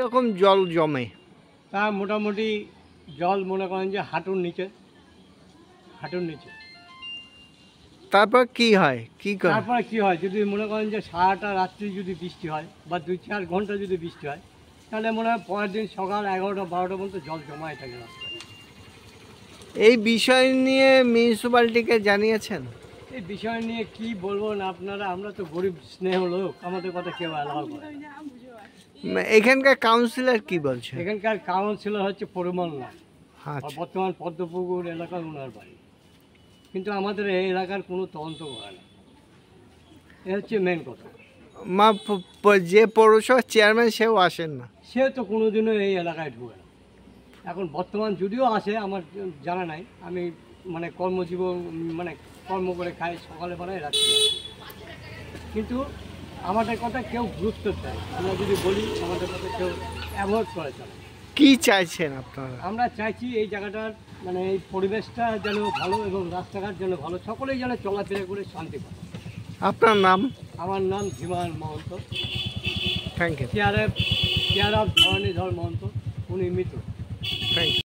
এরকম জল জমে? তা মোটামুটি জল মনে করেন যে হাঁটুর নিচে। তারপর কি হয়, কি করে? তারপরে কি হয়, যদি মনে করেন যে সারাটা রাত্রি যদি বৃষ্টি হয় বা 2-4 ঘন্টা যদি বৃষ্টি হয়, তাহলে মনে হয় পরের দিন সকাল 11টা-12টা পর্যন্ত জল জমায় থাকে রাস্তায়। এই বিষয় নিয়ে মিউনিসিপ্যালিটিকে জানিয়েছেন? এই বিষয় নিয়ে কি বলবো না আপনারা, আমরা তো গরিব স্নেহ লোক, আমাদের কথা কেউ অ্যালাউ করে না। এখানকার কাউন্সিলর কি বলছে? এখানকার কাউন্সিলর হচ্ছে পরিমল না, আচ্ছা, বর্তমান পদ্মপুকুর এলাকার ওনার বাড়ি, কিন্তু আমাদের এই এলাকার কোনো তদন্ত করে না, এ হচ্ছে মেন কথা। যে পৌরসভার চেয়ারম্যান সেও আসেন না? সে তো কোনোদিনও এই এলাকায় ঢুকে না। এখন বর্তমান যদিও আসে আমার জানা নাই, আমি মানে কর্মজীবন মানে কর্ম করে খাই, সকালে বেলায় রাত্রে, কিন্তু আমাদের কথা কেউ গুরুত্ব দেয়, আমরা যদি বলি আমাদের কথা কেউ অ্যাভয়েড করে চলে। কি চাইছেন আপনারা? আমরা চাইছি এই জায়গাটার মানে এই পরিবেশটা যেন ভালো এবং রাস্তাঘাট যেন ভালো, সকলেই যেন চলাফেরা করে শান্তি পায়। আপনার নাম? আমার নাম Dhiman Mahanta, thank you. Chair of Dharanidhar Mahanta, উনি মৃত। Thank you.